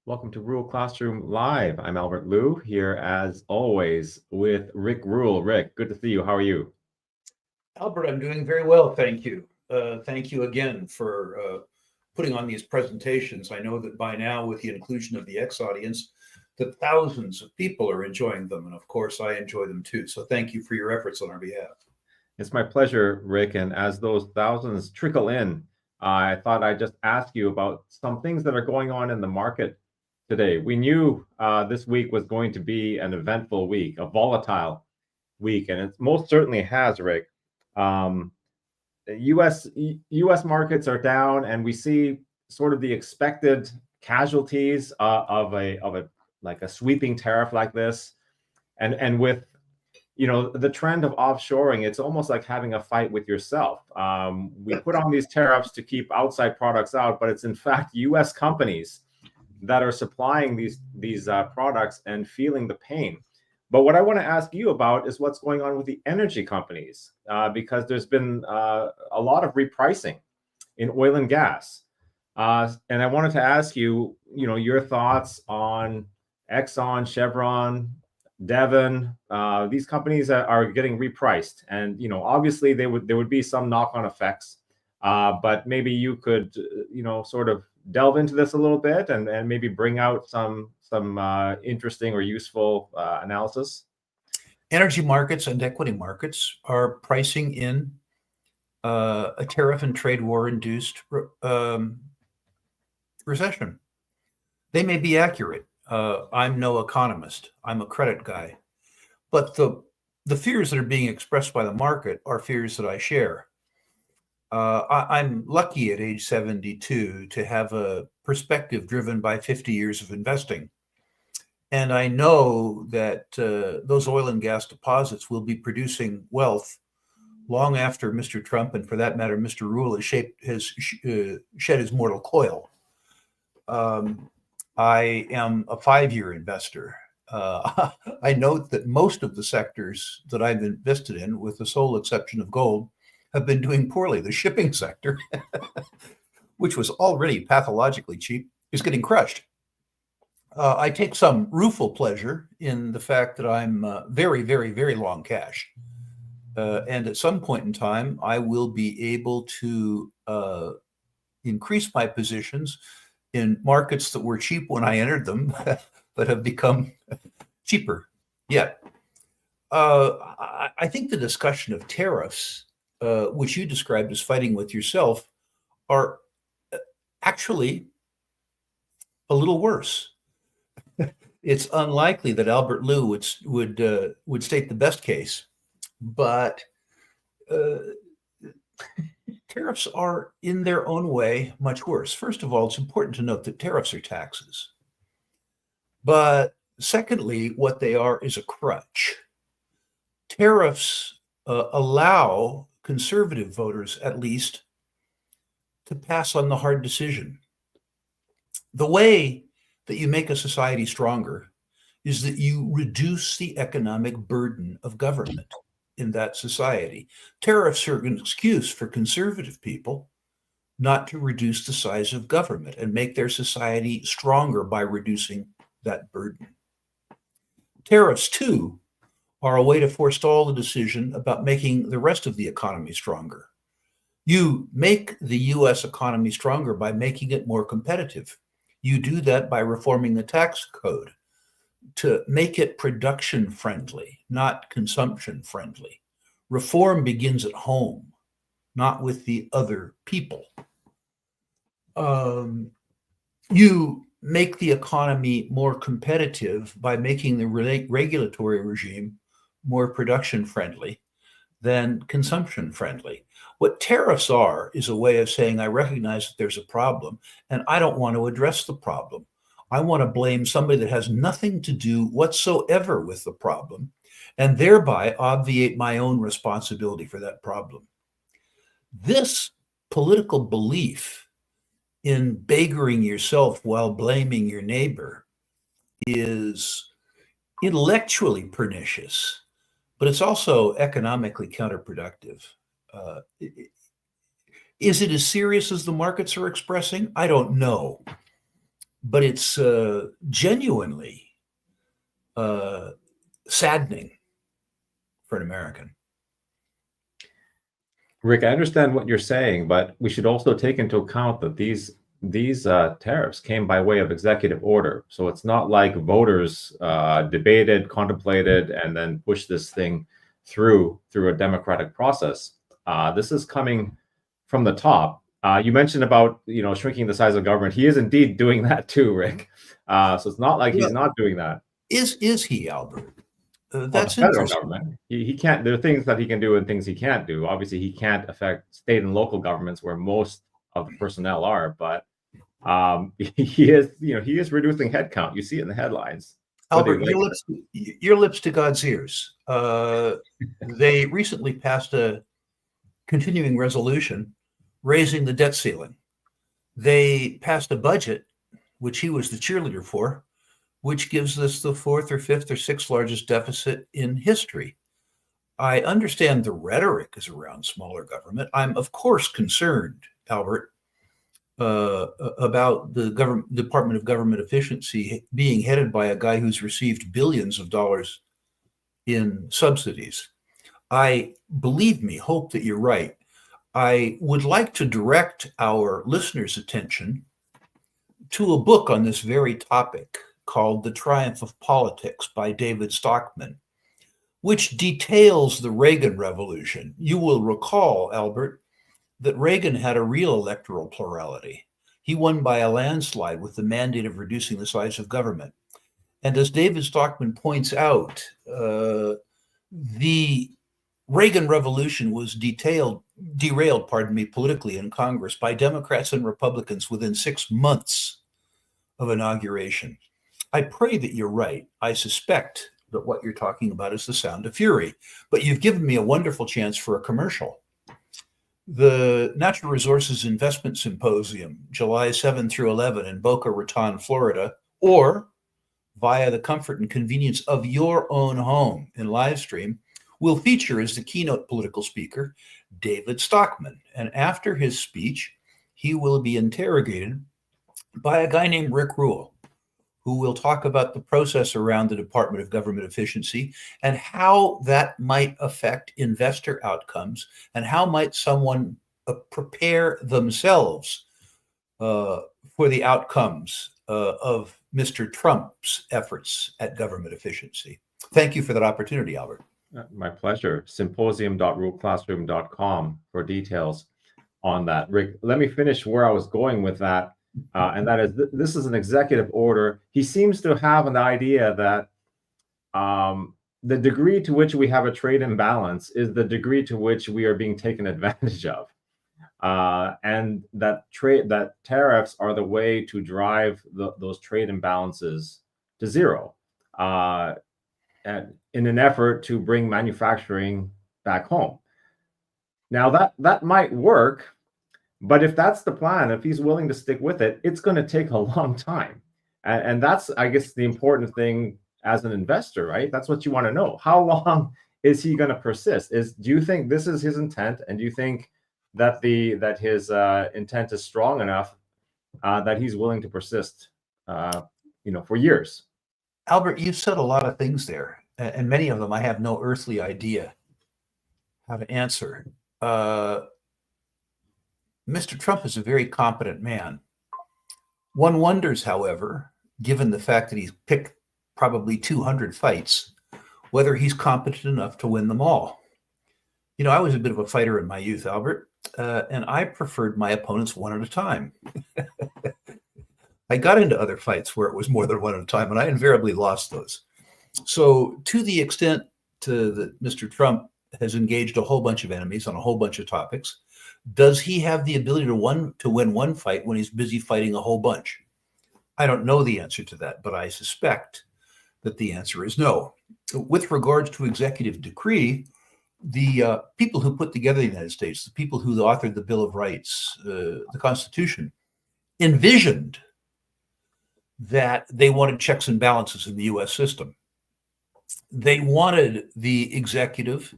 Welcome to Rural Classroom Live. I'm Albert Liu here as always with Rick Rule. Rick, good to see you. How are you? Albert, I'm doing very well, thank you. Thank you again for putting on these presentations. I know that by now, with the inclusion of the X audience, that thousands of people are enjoying them. And of course, I enjoy them too. So thank you for your efforts on our behalf. It's my pleasure, Rick. And as those thousands trickle in, I thought I'd just ask you about some things that are going on in the market today. We knew this week was going to be an eventful week, a volatile week, and it most certainly has, Rick. Um, U.S. markets are down, and we see sort of the expected casualties of a like a sweeping tariff like this, and with the trend of offshoring, it's almost like having a fight with yourself. We put on these tariffs to keep outside products out, but it's in fact U.S. companies that are supplying these products and feeling the pain. But what I want to ask you about is what's going on with the energy companies, because there's been a lot of repricing in oil and gas. And I wanted to ask you, your thoughts on Exxon, Chevron, Devon. These companies are getting repriced, and obviously there would be some knock-on effects. But maybe you could, sort of delve into this a little bit and maybe bring out some interesting or useful analysis. Energy markets and equity markets are pricing in a tariff and trade war induced recession. They may be accurate. I'm no economist. I'm a credit guy. But the fears that are being expressed by the market are fears that I share. I'm lucky at age 72 to have a perspective driven by 50 years of investing. And I know that those oil and gas deposits will be producing wealth long after Mr. Trump, and for that matter, Mr. Rule has shed his mortal coil. I am a 5-year investor. I note that most of the sectors that I've invested in, with the sole exception of gold, have been doing poorly. The shipping sector, which was already pathologically cheap, is getting crushed. I take some rueful pleasure in the fact that I'm very, very, very long cash. And at some point in time, I will be able to increase my positions in markets that were cheap when I entered them, but have become cheaper yet. I think the discussion of tariffs, which you described as fighting with yourself, are actually a little worse. It's unlikely that Albert Liu would state the best case, but tariffs are, in their own way, much worse. First of all, it's important to note that tariffs are taxes. But secondly, what they are is a crutch. Tariffs allow conservative voters, at least, to pass on the hard decision. The way that you make a society stronger is that you reduce the economic burden of government in that society. Tariffs are an excuse for conservative people not to reduce the size of government and make their society stronger by reducing that burden. Tariffs, too, are a way to forestall the decision about making the rest of the economy stronger. You make the U.S. economy stronger by making it more competitive. You do that by reforming the tax code to make it production friendly, not consumption friendly. Reform begins at home, not with the other people. You make the economy more competitive by making the regulatory regime more production friendly than consumption friendly. What tariffs are is a way of saying, I recognize that there's a problem and I don't want to address the problem. I want to blame somebody that has nothing to do whatsoever with the problem and thereby obviate my own responsibility for that problem. This political belief in beggaring yourself while blaming your neighbor is intellectually pernicious, but it's also economically counterproductive. Is it as serious as the markets are expressing? I don't know. but it's genuinely saddening for an American. Rick, I understand what you're saying, but we should also take into account that these tariffs came by way of executive order. So it's not like voters debated, contemplated, and then pushed this thing through a democratic process. This is coming from the top. You mentioned about shrinking the size of government. He is indeed doing that too, Rick. So it's not like he's not doing that. Is he, Albert? That's the federal government. He can't. There are things that he can do and things he can't do. Obviously, he can't affect state and local governments where most of the personnel are. But he is reducing headcount. You see it in the headlines. Albert, your lips to God's ears. They recently passed a continuing resolution raising the debt ceiling. They passed a budget, which he was the cheerleader for, which gives us the fourth or fifth or sixth largest deficit in history. I understand the rhetoric is around smaller government. I'm, of course, concerned, Albert, about the Department of Government Efficiency being headed by a guy who's received billions of dollars in subsidies. I, believe me, hope that you're right. I would like to direct our listeners' attention to a book on this very topic called The Triumph of Politics by David Stockman, which details the Reagan Revolution. You will recall, Albert, that Reagan had a real electoral plurality. He won by a landslide with the mandate of reducing the size of government. And as David Stockman points out, the Reagan Revolution was derailed politically in Congress by Democrats and Republicans within 6 months of inauguration. I pray that you're right. I suspect that what you're talking about is the sound of fury, but you've given me a wonderful chance for a commercial. The Natural Resources Investment Symposium, July 7 through 11 in Boca Raton, Florida, or via the comfort and convenience of your own home in live stream, will feature as the keynote political speaker David Stockman. And after his speech, he will be interrogated by a guy named Rick Rule, who will talk about the process around the Department of Government Efficiency and how that might affect investor outcomes and how might someone prepare themselves for the outcomes of Mr. Trump's efforts at government efficiency. Thank you for that opportunity, Albert. My pleasure. Symposium.rulclassroom.com for details on that. Rick, let me finish where I was going with that. And that is, this is an executive order. He seems to have an idea that the degree to which we have a trade imbalance is the degree to which we are being taken advantage of. And that tariffs are the way to drive those trade imbalances to zero, and in an effort to bring manufacturing back home. Now that might work. But if that's the plan, if he's willing to stick with it, it's going to take a long time. And that's, I guess, the important thing as an investor, right? That's what you want to know. How long is he going to persist? Do you think this is his intent? And do you think that his intent is strong enough that he's willing to persist, for years? Albert, you said a lot of things there, and many of them I have no earthly idea how to answer. Mr. Trump is a very competent man. One wonders, however, given the fact that he's picked probably 200 fights, whether he's competent enough to win them all. I was a bit of a fighter in my youth, Albert, and I preferred my opponents one at a time. I got into other fights where it was more than one at a time, and I invariably lost those. So to the extent that Mr. Trump has engaged a whole bunch of enemies on a whole bunch of topics, does he have the ability to win one fight when he's busy fighting a whole bunch? I don't know the answer to that, but I suspect that the answer is no. With regards to executive decree, the people who put together the United States, the people who authored the Bill of Rights, the Constitution, envisioned that they wanted checks and balances in the U.S. system. They wanted the executive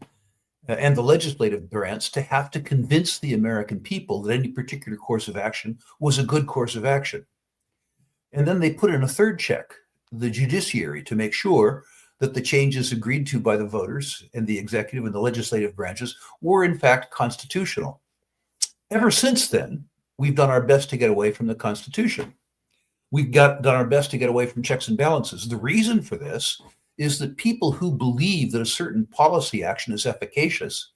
and the legislative branch to have to convince the American people that any particular course of action was a good course of action. And then they put in a third check, the judiciary, to make sure that the changes agreed to by the voters and the executive and the legislative branches were in fact constitutional. Ever since then, we've done our best to get away from the Constitution. We've done our best to get away from checks and balances. The reason for this is that people who believe that a certain policy action is efficacious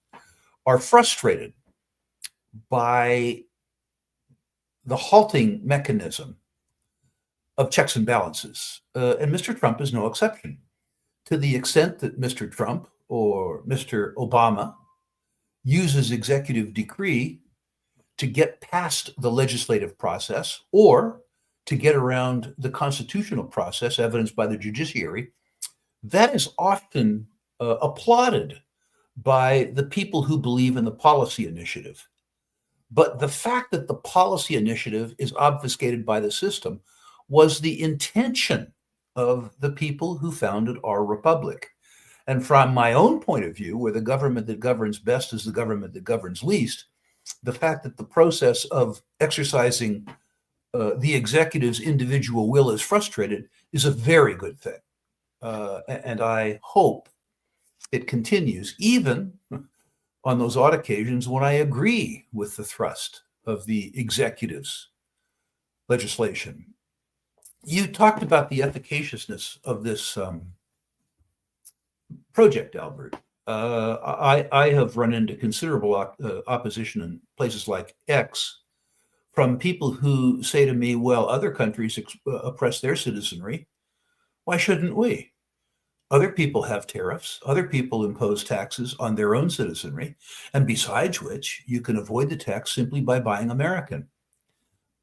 are frustrated by the halting mechanism of checks and balances. And Mr. Trump is no exception. To the extent that Mr. Trump or Mr. Obama uses executive decree to get past the legislative process or to get around the constitutional process evidenced by the judiciary, that is often applauded by the people who believe in the policy initiative. But the fact that the policy initiative is obfuscated by the system was the intention of the people who founded our republic. And from my own point of view, where the government that governs best is the government that governs least, the fact that the process of exercising the executive's individual will is frustrated is a very good thing. And I hope it continues, even on those odd occasions when I agree with the thrust of the executive's legislation. You talked about the efficaciousness of this project, Albert. I have run into considerable opposition in places like X from people who say to me, well, other countries oppress their citizenry. Why shouldn't we? Other people have tariffs. Other people impose taxes on their own citizenry. And besides which, you can avoid the tax simply by buying American.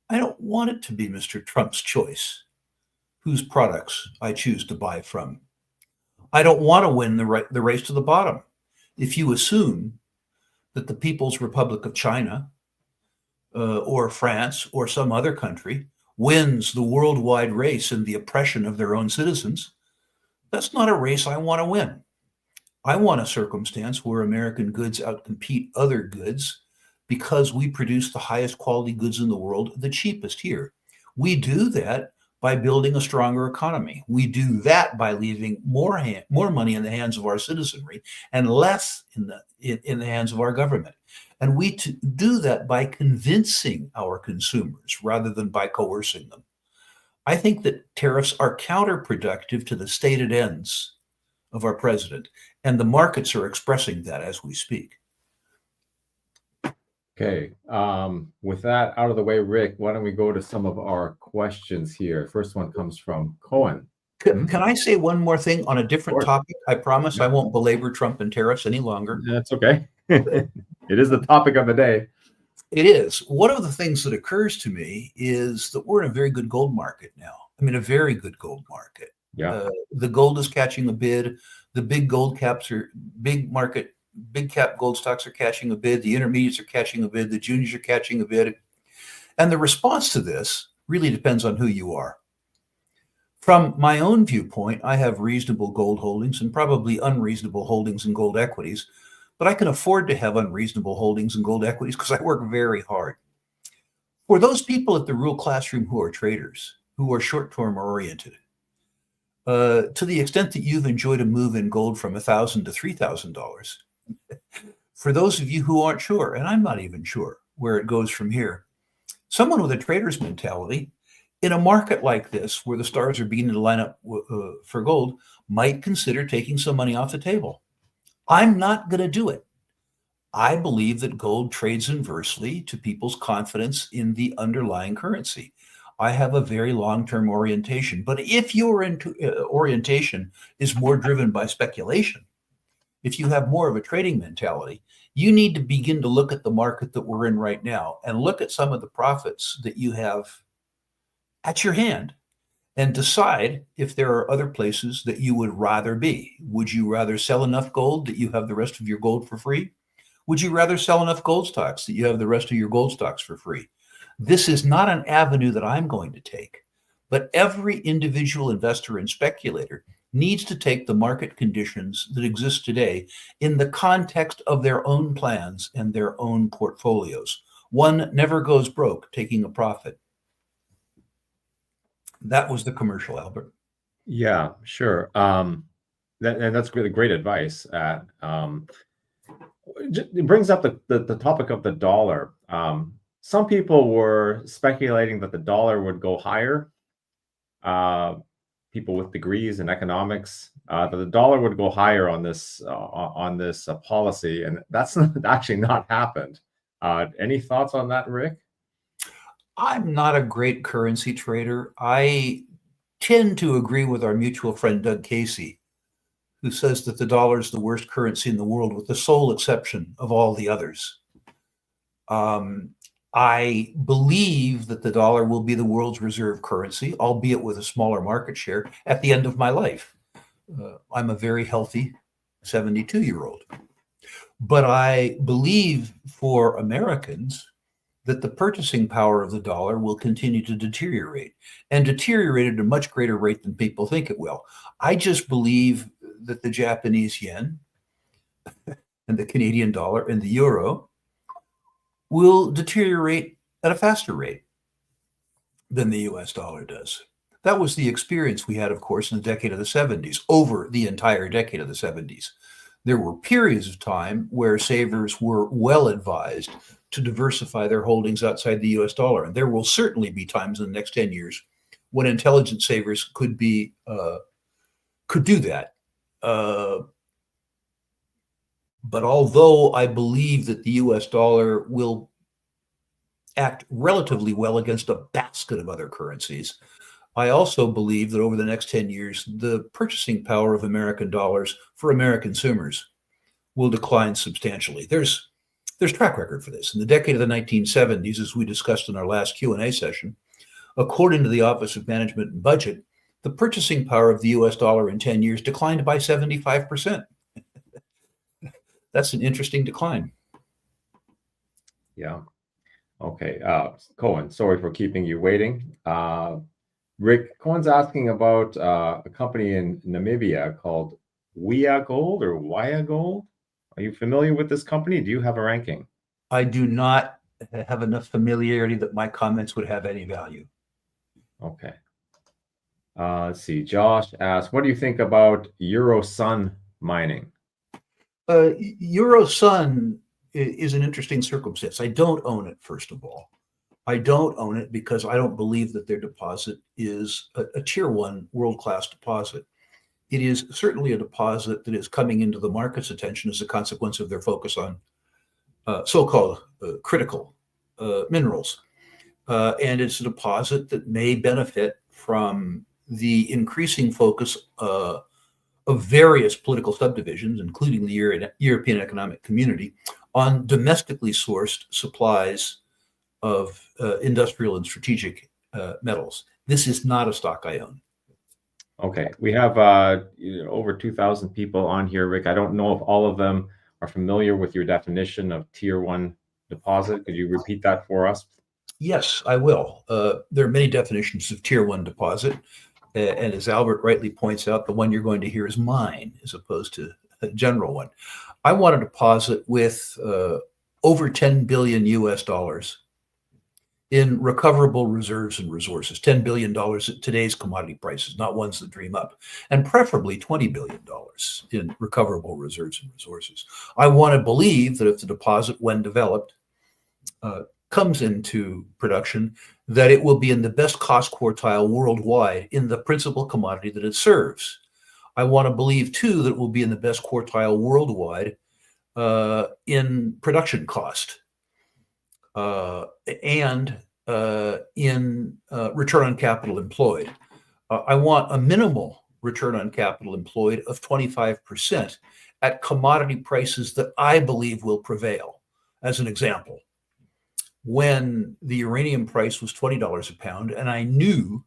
I don't want it to be Mr. Trump's choice whose products I choose to buy from. I don't want to win the race to the bottom. If you assume that the People's Republic of China or France or some other country wins the worldwide race in the oppression of their own citizens, that's not a race I want to win. I want a circumstance where American goods outcompete other goods because we produce the highest quality goods in the world, the cheapest here. We do that by building a stronger economy. We do that by leaving more money in the hands of our citizenry and less in the hands of our government. And we do that by convincing our consumers rather than by coercing them. I think that tariffs are counterproductive to the stated ends of our president, and the markets are expressing that as we speak. Okay, with that out of the way, Rick, why don't we go to some of our questions here? First one comes from Cohen. Can I say one more thing on a different topic? I promise I won't belabor Trump and tariffs any longer. That's okay. It is the topic of the day. It is. One of the things that occurs to me is that we're in a very good gold market now. I mean, a very good gold market. Yeah. The gold is catching a bid. The big gold caps are big cap gold stocks are catching a bid. The intermediates are catching a bid. The juniors are catching a bid. And the response to this really depends on who you are. From my own viewpoint, I have reasonable gold holdings and probably unreasonable holdings in gold equities, but I can afford to have unreasonable holdings in gold equities because I work very hard. For those people at the real classroom who are traders, who are short-term oriented, to the extent that you've enjoyed a move in gold from $1,000 to $3,000, for those of you who aren't sure, and I'm not even sure where it goes from here, someone with a trader's mentality in a market like this, where the stars are beginning to line up for gold, might consider taking some money off the table. I'm not going to do it. I believe that gold trades inversely to people's confidence in the underlying currency. I have a very long-term orientation, but if your orientation is more driven by speculation, if you have more of a trading mentality, you need to begin to look at the market that we're in right now and look at some of the profits that you have at your hand and decide if there are other places that you would rather be. Would you rather sell enough gold that you have the rest of your gold for free? Would you rather sell enough gold stocks that you have the rest of your gold stocks for free? This is not an avenue that I'm going to take, but every individual investor and speculator needs to take the market conditions that exist today in the context of their own plans and their own portfolios. One never goes broke taking a profit. That was the commercial, Albert. Yeah, sure. And that's really great advice. It brings up the topic of the dollar. Some people were speculating that the dollar would go higher. People with degrees in economics, that the dollar would go higher on this policy, and that's actually not happened. Any thoughts on that, Rick? I'm not a great currency trader. I tend to agree with our mutual friend Doug Casey, who says that the dollar is the worst currency in the world, with the sole exception of all the others. I believe that the dollar will be the world's reserve currency, albeit with a smaller market share, at the end of my life. I'm a very healthy 72-year-old. But I believe for Americans that the purchasing power of the dollar will continue to deteriorate, and deteriorate at a much greater rate than people think it will. I just believe that the Japanese yen and the Canadian dollar and the euro will deteriorate at a faster rate than the US dollar does. That was the experience we had, of course, in the decade of the 70s, over the entire decade of the 70s. There were periods of time where savers were well advised to diversify their holdings outside the US dollar. And there will certainly be times in the next 10 years when intelligent savers could do that. But although I believe that the US dollar will act relatively well against a basket of other currencies, I also believe that over the next 10 years, the purchasing power of American dollars for American consumers will decline substantially. There's track record for this. In the decade of the 1970s, as we discussed in our last Q&A session, according to the Office of Management and Budget, the purchasing power of the US dollar in 10 years declined by 75%. That's an interesting decline. Yeah. Okay. Cohen, sorry for keeping you waiting. Rick, Cohen's asking about a company in Namibia called Wia Gold or Waya Gold. Are you familiar with this company? Do you have a ranking? I do not have enough familiarity that my comments would have any value. Okay. Let's see. Josh asked, what do you think about Eurosun mining? Eurosun is an interesting circumstance. I don't own it, first of all. I don't own it because I don't believe that their deposit is a tier one world-class deposit. It is certainly a deposit that is coming into the market's attention as a consequence of their focus on so-called critical minerals. And it's a deposit that may benefit from the increasing focus of various political subdivisions, including the European Economic Community, on domestically sourced supplies of industrial and strategic metals. This is not a stock I own. Okay, we have over 2,000 people on here, Rick. I don't know if all of them are familiar with your definition of tier one deposit. Could you repeat that for us? Yes, I will. There are many definitions of tier one deposit. And as Albert rightly points out, the one you're going to hear is mine as opposed to a general one. I want a deposit with over 10 billion US dollars in recoverable reserves and resources, $10 billion at today's commodity prices, not ones that dream up, and preferably $20 billion in recoverable reserves and resources. I want to believe that if the deposit, when developed, comes into production, that it will be in the best cost quartile worldwide in the principal commodity that it serves. I want to believe, too, that it will be in the best quartile worldwide in production cost. And in return on capital employed. I want a minimal return on capital employed of 25% at commodity prices that I believe will prevail. As an example, when the uranium price was $20 a pound, and I knew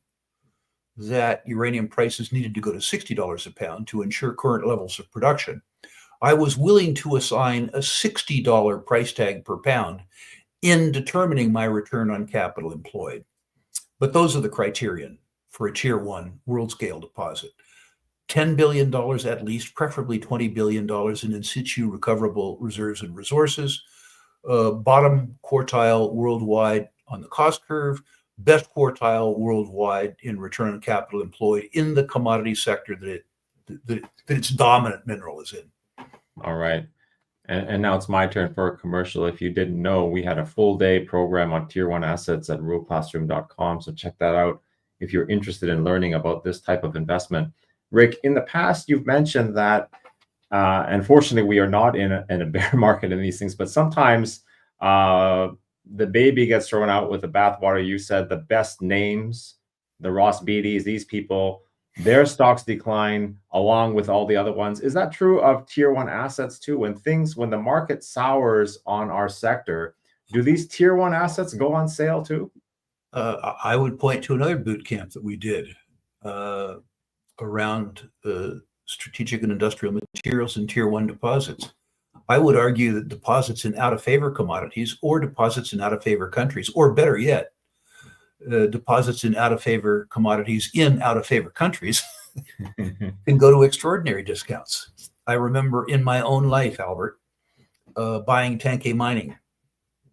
that uranium prices needed to go to $60 a pound to ensure current levels of production, I was willing to assign a $60 price tag per pound in determining my return on capital employed. But those are the criterion for a tier one world scale deposit. $10 billion at least, preferably $20 billion in situ recoverable reserves and resources, bottom quartile worldwide on the cost curve, best quartile worldwide in return on capital employed in the commodity sector that its dominant mineral is in. All right. And now it's my turn for a commercial. If you didn't know, we had a full day program on tier one assets at realclassroom.com. So check that out if you're interested in learning about this type of investment. Rick, in the past, you've mentioned that, unfortunately, we are not in a bear market in these things, but sometimes the baby gets thrown out with the bathwater. You said the best names, the Ross Beatties, these people, their stocks decline along with all the other ones. Is that true of tier one assets too? When the market sours on our sector, do these tier one assets go on sale too? I would point to another boot camp that we did around strategic and industrial materials and tier one deposits. I would argue that deposits in out of favor commodities or deposits in out of favor countries, or better yet, deposits in out of favor commodities in out of favor countries can go to extraordinary discounts. I remember in my own life, Albert, buying Tanke Mining,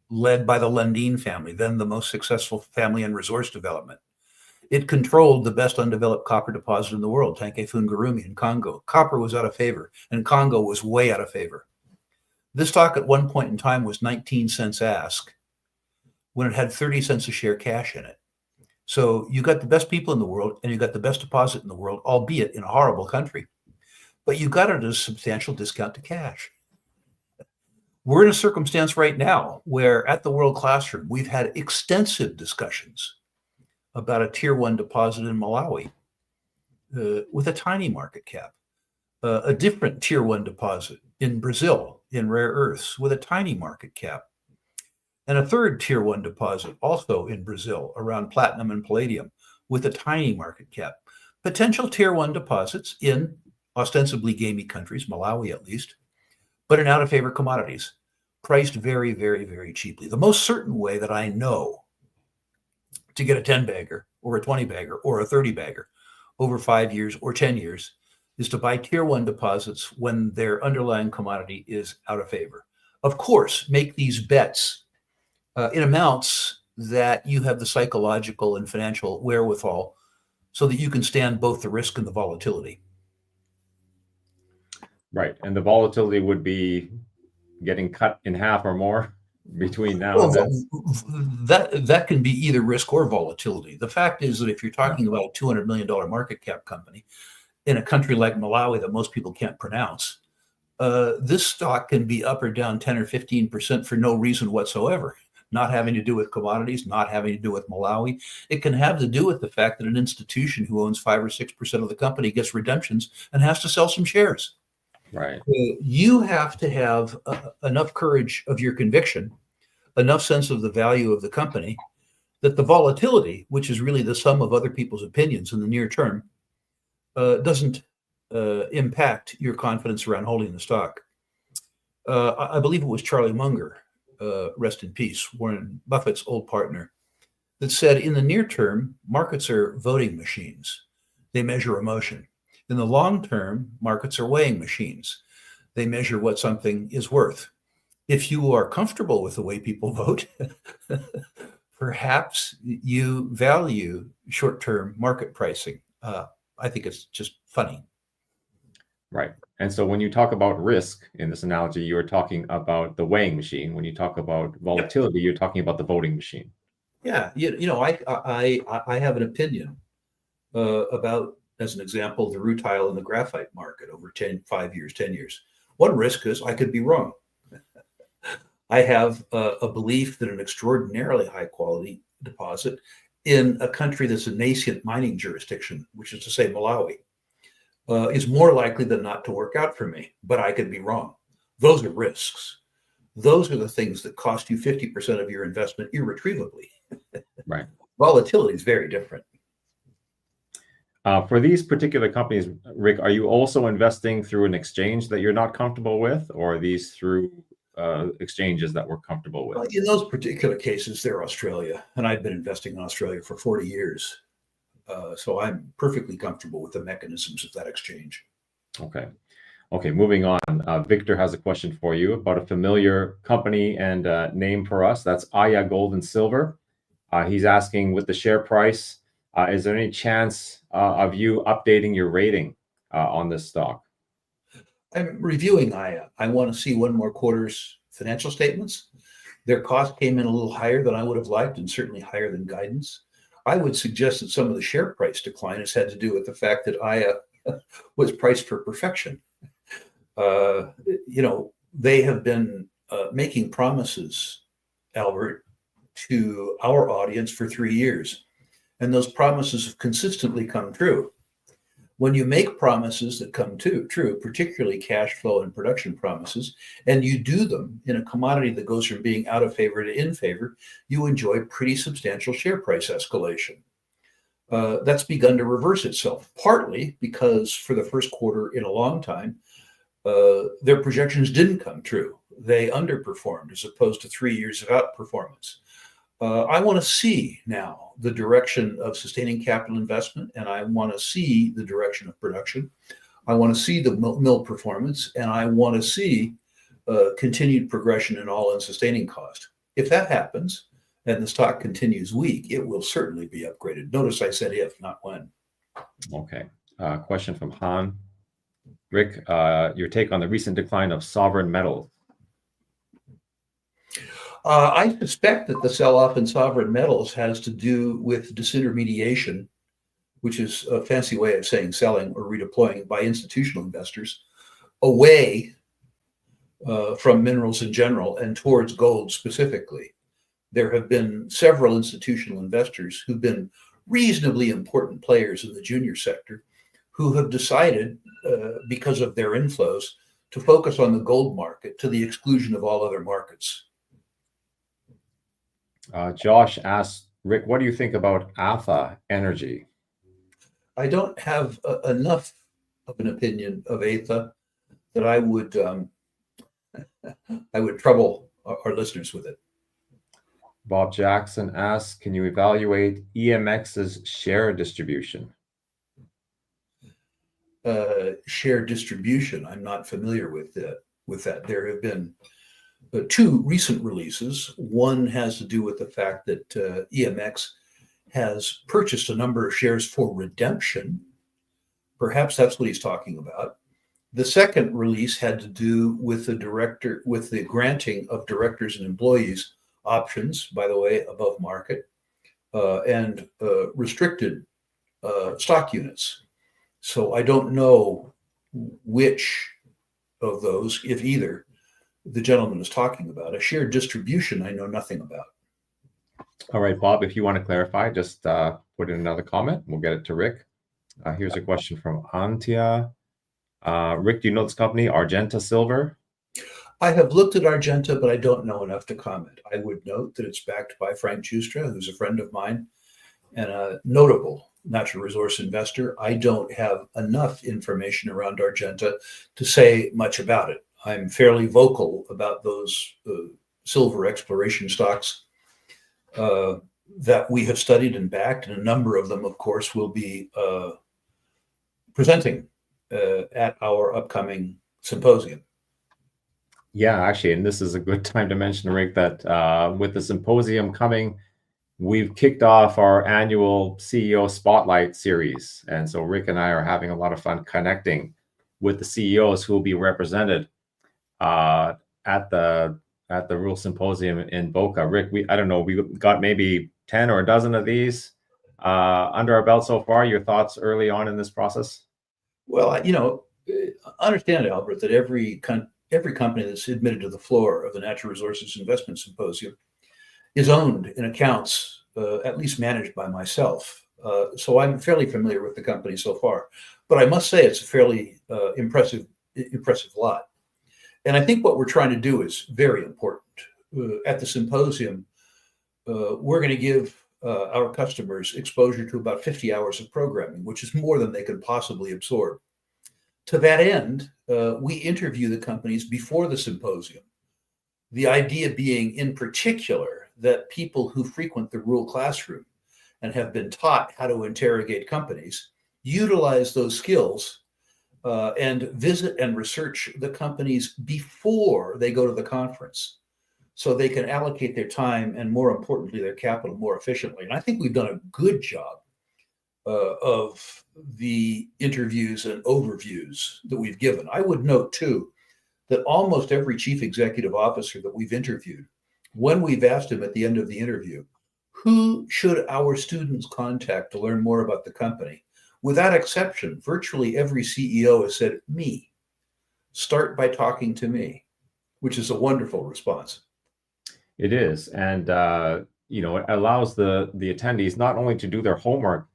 led by the Lundin family, then the most successful family in resource development. It controlled the best undeveloped copper deposit in the world, Tanke Fungurume in Congo. Copper was out of favor, and Congo was way out of favor. This stock at one point in time was 19 cents ask when it had 30 cents a share cash in it. So you got the best people in the world and you got the best deposit in the world, albeit in a horrible country. But you got it at a substantial discount to cash. We're in a circumstance right now where at the World Classroom, we've had extensive discussions about a tier one deposit in Malawi with a tiny market cap, a different tier one deposit in Brazil in rare earths with a tiny market cap, and a third tier one deposit also in Brazil around platinum and palladium with a tiny market cap. Potential tier one deposits in ostensibly gamey countries, Malawi at least, but in out of favor commodities, priced very, very, very cheaply. The most certain way that I know to get a 10 bagger or a 20 bagger or a 30 bagger over 5 years or 10 years is to buy tier one deposits when their underlying commodity is out of favor. Of course, make these bets in amounts that you have the psychological and financial wherewithal so that you can stand both the risk and the volatility. Right. And the volatility would be getting cut in half or more between now and then. That can be either risk or volatility. The fact is that if you're talking about a $200 million market cap company in a country like Malawi that most people can't pronounce, this stock can be up or down 10 or 15% for no reason whatsoever, not having to do with commodities, not having to do with Malawi. It can have to do with the fact that an institution who owns 5 or 6% of the company gets redemptions and has to sell some shares. Right. You have to have enough courage of your conviction, enough sense of the value of the company, that the volatility, which is really the sum of other people's opinions in the near term, doesn't impact your confidence around holding the stock. I believe it was Charlie Munger, rest in peace, Warren Buffett's old partner, that said in the near term, markets are voting machines. They measure emotion. In the long term, markets are weighing machines. They measure what something is worth. If you are comfortable with the way people vote, perhaps you value short-term market pricing. I think it's just funny. Right. And so when you talk about risk in this analogy, you're talking about the weighing machine. When you talk about volatility, you're talking about the voting machine. Yeah. I have an opinion about, as an example, the rutile and the graphite market over 5 years, 10 years. One risk is I could be wrong. I have a belief that an extraordinarily high quality deposit in a country that's a nascent mining jurisdiction, which is to say Malawi, is more likely than not to work out for me, but I could be wrong. Those are risks. Those are the things that cost you 50% of your investment irretrievably. Right. Volatility is very different. For these particular companies, Rick, are you also investing through an exchange that you're not comfortable with, or are these through exchanges that we're comfortable with? In those particular cases, they're Australia, and I've been investing in Australia for 40 years. So I'm perfectly comfortable with the mechanisms of that exchange. Okay, moving on. Victor has a question for you about a familiar company and name for us. That's Aya Gold and Silver. He's asking, with the share price, is there any chance of you updating your rating on this stock? I'm reviewing Aya. I want to see one more quarter's financial statements. Their cost came in a little higher than I would have liked, and certainly higher than guidance. I would suggest that some of the share price decline has had to do with the fact that Aya was priced for perfection. They have been making promises, Albert, to our audience for 3 years, and those promises have consistently come true. When you make promises that come true, particularly cash flow and production promises, and you do them in a commodity that goes from being out of favor to in favor, you enjoy pretty substantial share price escalation. That's begun to reverse itself, partly because for the first quarter in a long time, their projections didn't come true. They underperformed as opposed to 3 years of outperformance. I want to see now the direction of sustaining capital investment, and I want to see the direction of production. I want to see the mill performance, and I want to see continued progression in all-in sustaining cost. If that happens, and the stock continues weak, it will certainly be upgraded. Notice I said if, not when. Okay. Question from Han. Rick, your take on the recent decline of sovereign metals? I suspect that the sell-off in sovereign metals has to do with disintermediation, which is a fancy way of saying selling or redeploying by institutional investors away from minerals in general and towards gold specifically. There have been several institutional investors who've been reasonably important players in the junior sector who have decided, because of their inflows, to focus on the gold market to the exclusion of all other markets. Josh asked, Rick, what do you think about Atha Energy? I don't have enough of an opinion of Atha that I would trouble our listeners with it. Bob Jackson asks, can you evaluate EMX's share distribution? Share distribution, I'm not familiar with that. There have been two recent releases. One has to do with the fact that EMX has purchased a number of shares for redemption. Perhaps that's what he's talking about. The second release had to do with the granting of directors and employees options, by the way, above market, and restricted stock units. So I don't know which of those, if either, the gentleman is talking about. A shared distribution, I know nothing about. All right, Bob, if you want to clarify, just put in another comment. We'll get it to Rick. Here's a question from Antia. Rick, do you know this company, Argenta Silver? I have looked at Argenta, but I don't know enough to comment. I would note that it's backed by Frank Justra, who's a friend of mine and a notable natural resource investor. I don't have enough information around Argenta to say much about it. I'm fairly vocal about those silver exploration stocks that we have studied and backed, and a number of them, of course, will be presenting at our upcoming symposium. Yeah, actually, and this is a good time to mention, Rick, that with the symposium coming, we've kicked off our annual CEO Spotlight series. And so Rick and I are having a lot of fun connecting with the CEOs who will be represented at the Rural Symposium in Boca. Rick, we got maybe 10 or a dozen of these under our belt so far. Your thoughts early on in this process? Well, understand, Albert, that every company that's admitted to the floor of the Natural Resources Investment Symposium is owned in accounts, at least managed by myself. So I'm fairly familiar with the company so far. But I must say it's a fairly impressive lot. And I think what we're trying to do is very important. At the symposium, we're going to give our customers exposure to about 50 hours of programming, which is more than they could possibly absorb. To that end, we interview the companies before the symposium. The idea being, in particular, that people who frequent the rural classroom and have been taught how to interrogate companies utilize those skills and visit and research the companies before they go to the conference. so they can allocate their time and, more importantly, their capital more efficiently. And I think we've done a good job of the interviews and overviews that we've given. I would note, too, that almost every chief executive officer that we've interviewed, when we've asked him at the end of the interview, who should our students contact to learn more about the company? Without exception, virtually every CEO has said, me. Start by talking to me, which is a wonderful response. It is. And, it allows the attendees not only to do their homework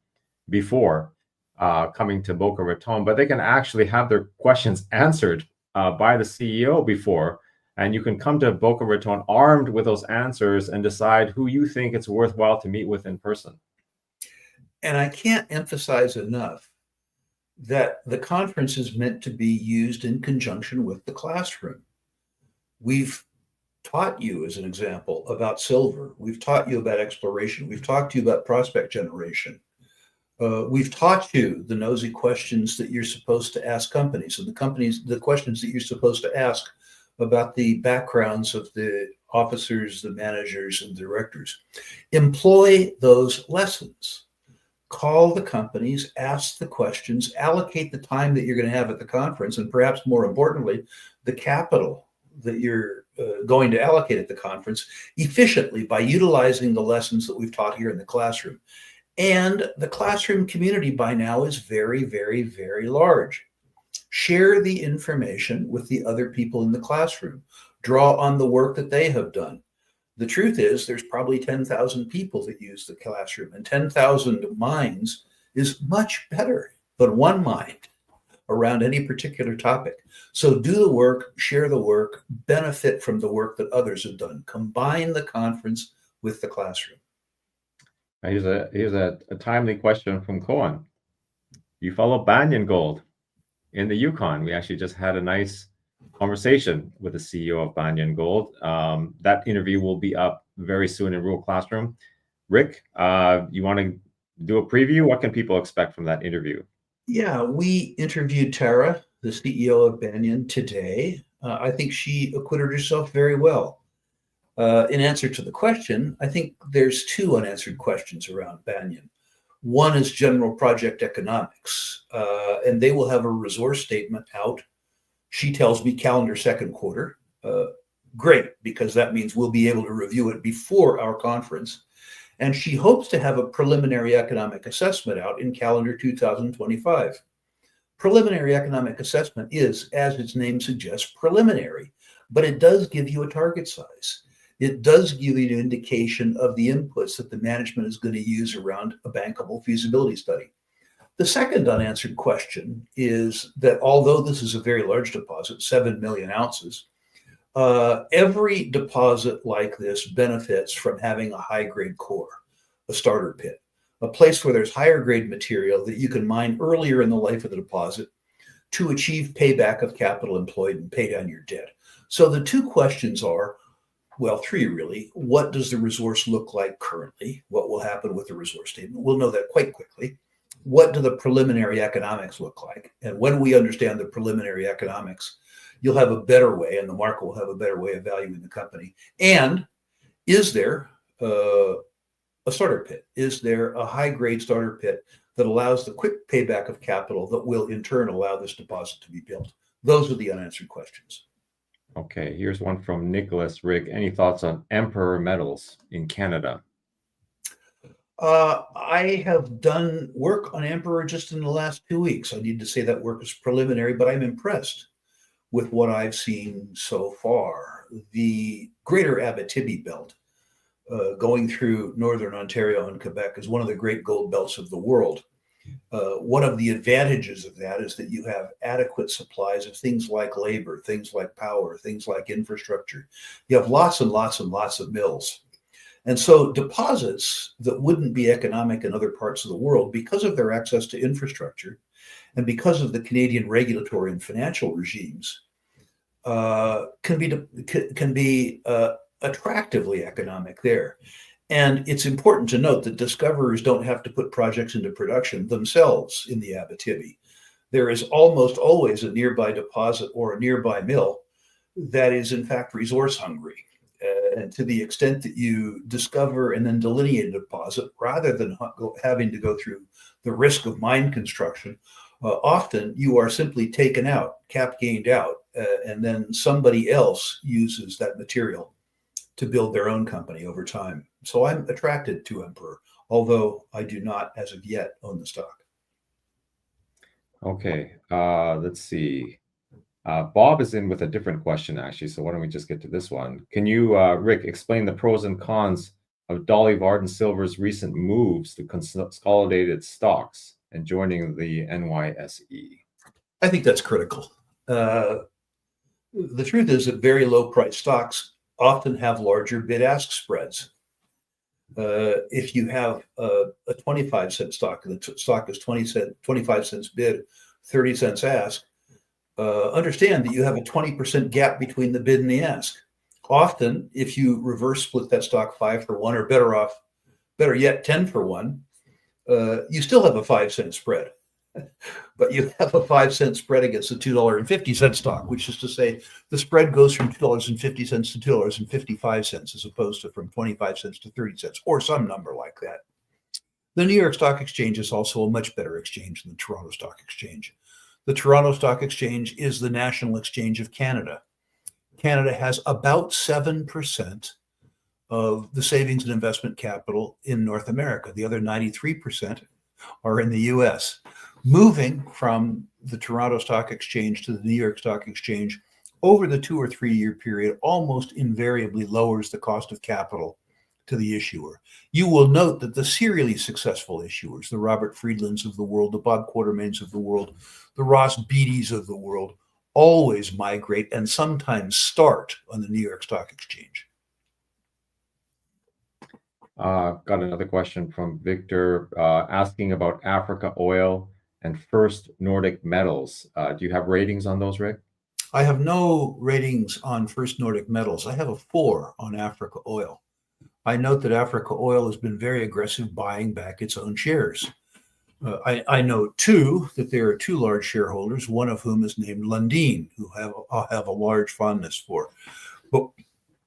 before coming to Boca Raton, but they can actually have their questions answered by the CEO before. And you can come to Boca Raton armed with those answers and decide who you think it's worthwhile to meet with in person. And I can't emphasize enough that the conference is meant to be used in conjunction with the classroom. We've taught you, as an example, about silver. We've taught you about exploration. We've talked to you about prospect generation. We've taught you the nosy questions that you're supposed to ask companies, and the questions that you're supposed to ask about the backgrounds of the officers, the managers, and directors. Employ those lessons. Call the companies, ask the questions, allocate the time that you're going to have at the conference, and perhaps more importantly, the capital that you're going to allocate at the conference efficiently by utilizing the lessons that we've taught here in the classroom. And the classroom community by now is very, very, very large. Share the information with the other people in the classroom. Draw on the work that they have done. The truth is there's probably 10,000 people that use the classroom, and 10,000 minds is much better than one mind around any particular topic. So do the work, share the work, benefit from the work that others have done. Combine the conference with the classroom. Here's a timely question from Cohen. You follow Banyan Gold in the Yukon. We actually just had a nice conversation with the CEO of Banyan Gold. That interview will be up very soon in Rural Classroom. Rick, you want to do a preview? What can people expect from that interview? Yeah, we interviewed Tara, the CEO of Banyan, today. I think she acquitted herself very well. In answer to the question, I think there's two unanswered questions around Banyan. One is general project economics, and they will have a resource statement out. She tells me calendar second quarter. Great, because that means we'll be able to review it before our conference. And she hopes to have a preliminary economic assessment out in calendar 2025. Preliminary economic assessment is, as its name suggests, preliminary, but it does give you a target size. It does give you an indication of the inputs that the management is going to use around a bankable feasibility study. The second unanswered question is that although this is a very large deposit, 7 million ounces, every deposit like this benefits from having a high-grade core, a starter pit, a place where there's higher grade material that you can mine earlier in the life of the deposit to achieve payback of capital employed and pay down your debt. So the two questions are, well, three really. What does the resource look like currently? What will happen with the resource statement? We'll know that quite quickly. What do the preliminary economics look like? And when we understand the preliminary economics, you'll have a better way, and the market will have a better way of valuing the company. And is there a starter pit? Is there a high-grade starter pit that allows the quick payback of capital that will in turn allow this deposit to be built? Those are the unanswered questions. Okay, here's one from Nicholas. Rick, any thoughts on Emperor Metals in Canada? I have done work on Emperor just in the last 2 weeks. I need to say that work is preliminary, but I'm impressed with what I've seen so far. The greater Abitibi belt, going through northern Ontario and Quebec, is one of the great gold belts of the world. One of the advantages of that is that you have adequate supplies of things like labor, things like power, things like infrastructure. You have lots and lots and lots of mills. And so deposits that wouldn't be economic in other parts of the world, because of their access to infrastructure and because of the Canadian regulatory and financial regimes, can be attractively economic there. And it's important to note that discoverers don't have to put projects into production themselves in the Abitibi. There is almost always a nearby deposit or a nearby mill that is in fact resource hungry. And to the extent that you discover and then delineate a deposit, rather than having to go through the risk of mine construction, often you are simply taken out, cap gained out, and then somebody else uses that material to build their own company over time. So I'm attracted to Emperor, although I do not, as of yet, own the stock. Okay, let's see. Bob is in with a different question, actually. So why don't we just get to this one? Can you, Rick, explain the pros and cons of Dolly Varden Silver's recent moves to consolidate its stocks and joining the NYSE? I think that's critical. The truth is that very low price stocks often have larger bid-ask spreads. If you have a 25-cent stock and the stock is 25 cents bid, 30 cents ask, understand that you have a 20% gap between the bid and the ask. Often, if you reverse split that stock 5 for 1, or better yet, 10 for 1, you still have a 5-cent spread. But you have a 5-cent spread against a $2.50 stock, which is to say the spread goes from $2.50 to $2.55 as opposed to from 25 cents to 30 cents, or some number like that. The New York Stock Exchange is also a much better exchange than the Toronto Stock Exchange. The Toronto Stock Exchange is the national exchange of Canada. Canada has about 7% of the savings and investment capital in North America. The other 93% are in the US. Moving from the Toronto Stock Exchange to the New York Stock Exchange over the 2 or 3 year period almost invariably lowers the cost of capital to the issuer. You will note that the serially successful issuers, the Robert Friedlands of the world, the Bob Quartermains of the world, the Ross Beatties of the world, always migrate and sometimes start on the New York Stock Exchange. Got another question from Victor asking about Africa Oil and First Nordic Metals. Do you have ratings on those, Rick? I have no ratings on First Nordic Metals. I have a 4 on Africa Oil. I note that Africa Oil has been very aggressive buying back its own shares. I note, too, that there are 2 large shareholders, one of whom is named Lundin, who I have a large fondness for. But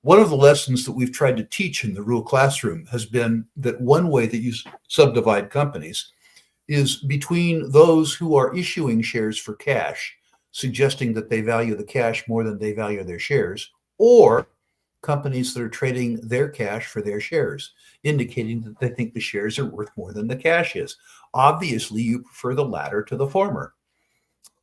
one of the lessons that we've tried to teach in the Rural Classroom has been that one way that you subdivide companies is between those who are issuing shares for cash, suggesting that they value the cash more than they value their shares, or companies that are trading their cash for their shares, indicating that they think the shares are worth more than the cash is. Obviously, you prefer the latter to the former.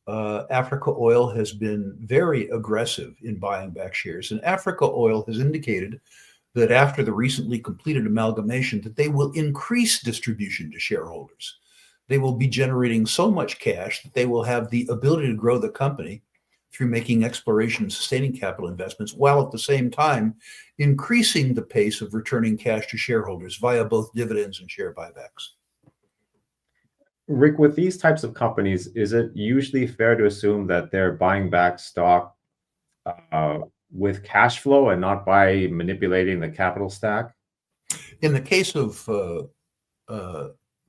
Africa Oil has been very aggressive in buying back shares, and Africa Oil has indicated that after the recently completed amalgamation, that they will increase distribution to shareholders. They will be generating so much cash that they will have the ability to grow the company through making exploration and sustaining capital investments, while at the same time increasing the pace of returning cash to shareholders via both dividends and share buybacks. Rick, with these types of companies, is it usually fair to assume that they're buying back stock with cash flow and not by manipulating the capital stack? In the case of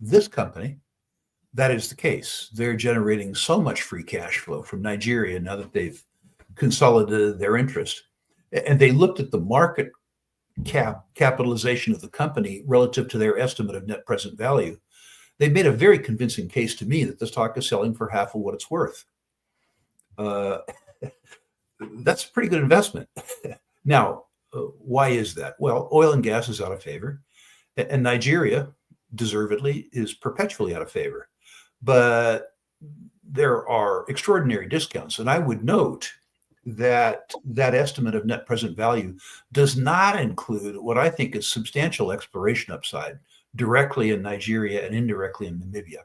this company, that is the case. They're generating so much free cash flow from Nigeria now that they've consolidated their interest. And they looked at the market capitalization of the company relative to their estimate of net present value. They made a very convincing case to me that the stock is selling for half of what it's worth. That's a pretty good investment. Now, why is that? Well, oil and gas is out of favor, and Nigeria, deservedly, is perpetually out of favor. But there are extraordinary discounts. And I would note that that estimate of net present value does not include what I think is substantial exploration upside directly in Nigeria and indirectly in Namibia.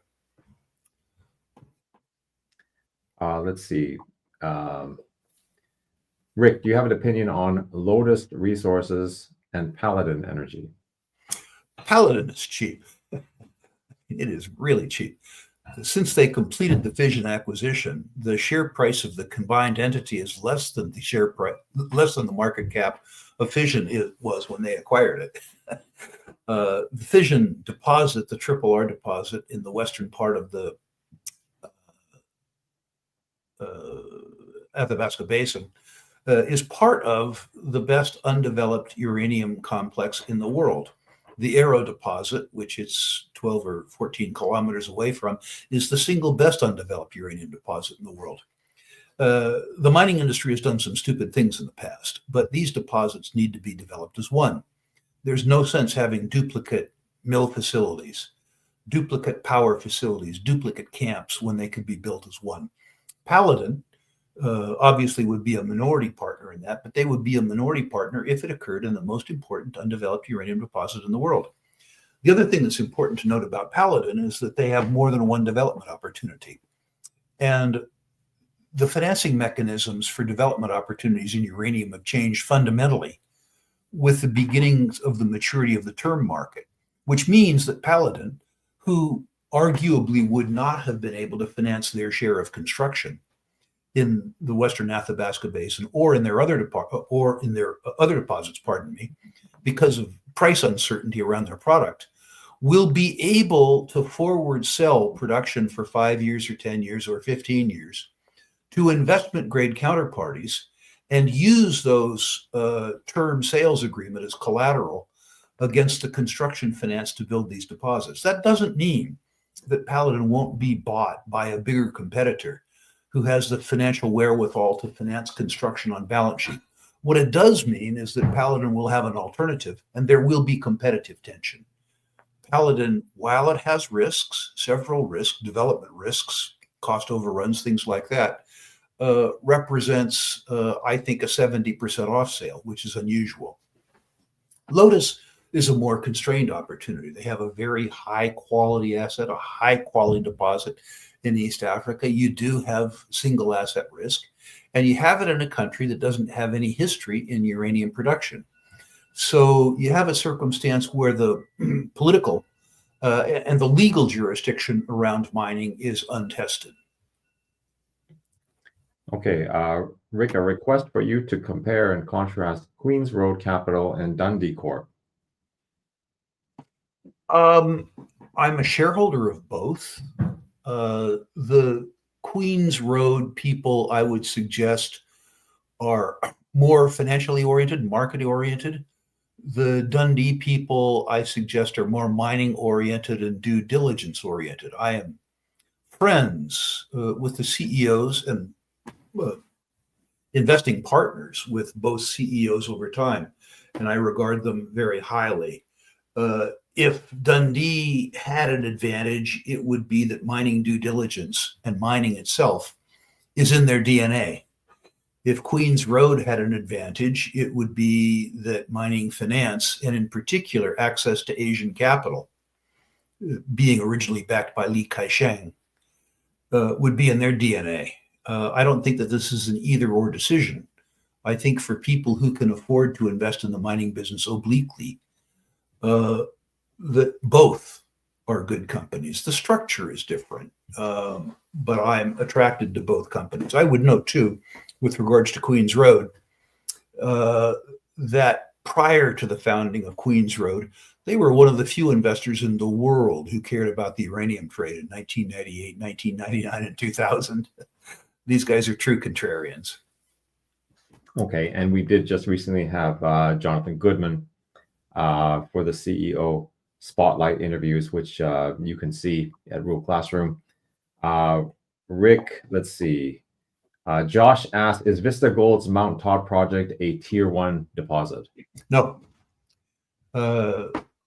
Let's see. Rick, do you have an opinion on Lotus Resources and Paladin Energy? Paladin is cheap. It is really cheap. Since they completed the fission acquisition, the share price of the combined entity is less than the share price, less than the market cap of fission was when they acquired it. The fission deposit, the Triple R deposit in the western part of the Athabasca Basin, is part of the best undeveloped uranium complex in the world. The Arrow deposit, which it's 12 or 14 kilometers away from, is the single best undeveloped uranium deposit in the world. The mining industry has done some stupid things in the past, but these deposits need to be developed as one. There's no sense having duplicate mill facilities, duplicate power facilities, duplicate camps when they could be built as one. Paladin obviously would be a minority partner in that, but they would be a minority partner if it occurred in the most important undeveloped uranium deposit in the world. The other thing that's important to note about Paladin is that they have more than one development opportunity. And the financing mechanisms for development opportunities in uranium have changed fundamentally with the beginnings of the maturity of the term market, which means that Paladin, who arguably would not have been able to finance their share of construction in the Western Athabasca Basin or in their other deposits, because of price uncertainty around their product, will be able to forward sell production for 5 years or 10 years or 15 years to investment grade counterparties and use those term sales agreement as collateral against the construction finance to build these deposits. That doesn't mean that Paladin won't be bought by a bigger competitor who has the financial wherewithal to finance construction on balance sheet. What it does mean is that Paladin will have an alternative and there will be competitive tension. Paladin, while it has risks, several risks, development risks, cost overruns, things like that, represents, I think, a 70% off sale, which is unusual. Lotus is a more constrained opportunity. They have a very high quality asset, a high quality deposit in East Africa. You do have single asset risk, and you have it in a country that doesn't have any history in uranium production. So you have a circumstance where the political and the legal jurisdiction around mining is untested. Okay, Rick, a request for you to compare and contrast Queens Road Capital and Dundee Corp. I'm a shareholder of both. The Queens Road people, I would suggest, are more financially oriented, market oriented. The Dundee people, I suggest, are more mining oriented and due diligence oriented. I am friends with the CEOs and investing partners with both CEOs over time, and I regard them very highly. If Dundee had an advantage, it would be that mining due diligence and mining itself is in their DNA. If Queens Road had an advantage, it would be that mining finance, and in particular access to Asian capital, being originally backed by Li Ka-shing, would be in their DNA. I don't think that this is an either-or decision. I think for people who can afford to invest in the mining business obliquely, that both are good companies. The structure is different, but I'm attracted to both companies. I would note, too, with regards to Queens Road, that prior to the founding of Queens Road, they were one of the few investors in the world who cared about the uranium trade in 1998, 1999, and 2000. These guys are true contrarians. Okay, and we did just recently have Jonathan Goodman for the CEO Spotlight interviews, which you can see at Rule Classroom. Rick, let's see. Josh asked, is Vista Gold's Mount Todd project a tier 1 deposit? No.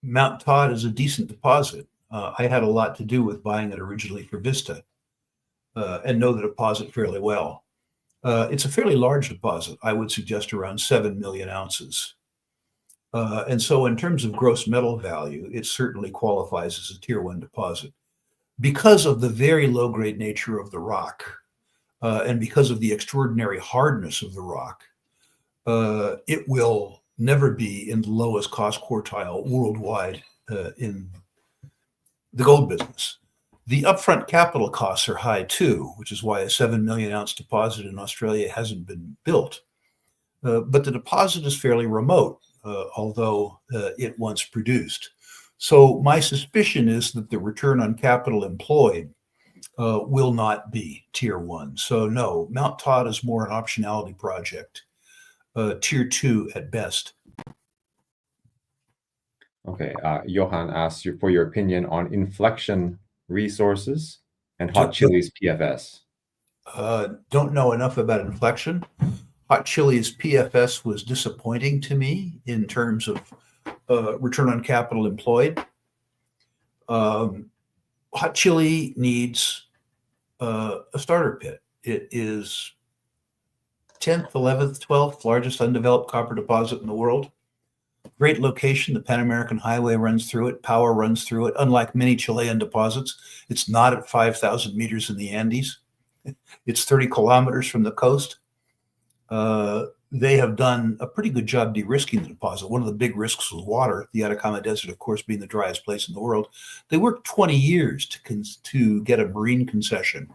Mount Todd is a decent deposit. I had a lot to do with buying it originally for Vista and know the deposit fairly well. It's a fairly large deposit. I would suggest around 7 million ounces. And so in terms of gross metal value, it certainly qualifies as a tier 1 deposit. Because of the very low-grade nature of the rock, and because of the extraordinary hardness of the rock, it will never be in the lowest cost quartile worldwide in the gold business. The upfront capital costs are high too, which is why a 7 million ounce deposit in Australia hasn't been built. But the deposit is fairly remote, although it once produced. So my suspicion is that the return on capital employed will not be tier 1. So no, Mount Todd is more an optionality project tier 2 at best. Okay, Johan asks you for your opinion on Inflection Resources and Hot Chili's PFS. Don't know enough about Inflection. Hot Chili's PFS was disappointing to me in terms of return on capital employed. Hot Chili needs a starter pit. It is 10th, 11th, 12th largest undeveloped copper deposit in the world. Great location. The Pan American Highway runs through it. Power runs through it. Unlike many Chilean deposits, it's not at 5,000 meters in the Andes. It's 30 kilometers from the coast. They have done a pretty good job de-risking the deposit. One of the big risks was water, the Atacama Desert, of course, being the driest place in the world. They worked 20 years to get a marine concession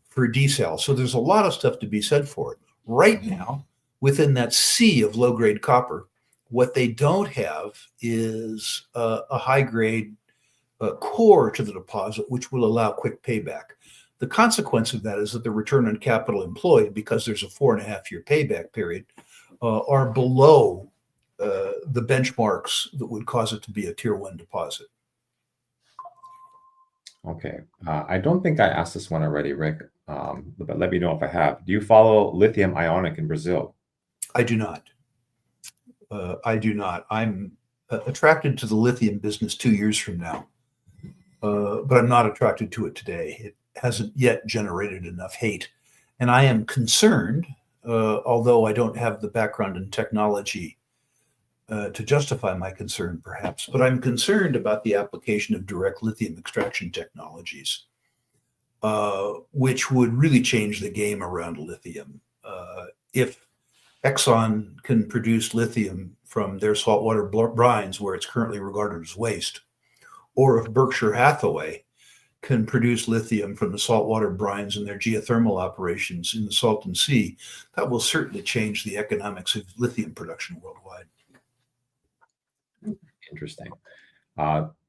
for desal. So there's a lot of stuff to be said for it. Right now, within that sea of low-grade copper, what they don't have is a high-grade core to the deposit, which will allow quick payback. The consequence of that is that the return on capital employed, because there's a 4.5-year payback period, are below the benchmarks that would cause it to be a tier 1 deposit. Okay, I don't think I asked this one already, Rick, but let me know if I have. Do you follow Lithium Ionic in Brazil? I do not. I do not. I'm attracted to the lithium business 2 years from now, but I'm not attracted to it today. It hasn't yet generated enough hate. And I am concerned, although I don't have the background in technology to justify my concern, perhaps, but I'm concerned about the application of direct lithium extraction technologies, which would really change the game around lithium. If Exxon can produce lithium from their saltwater brines, where it's currently regarded as waste, or if Berkshire Hathaway can produce lithium from the saltwater brines in their geothermal operations in the Salton Sea, that will certainly change the economics of lithium production worldwide. Interesting.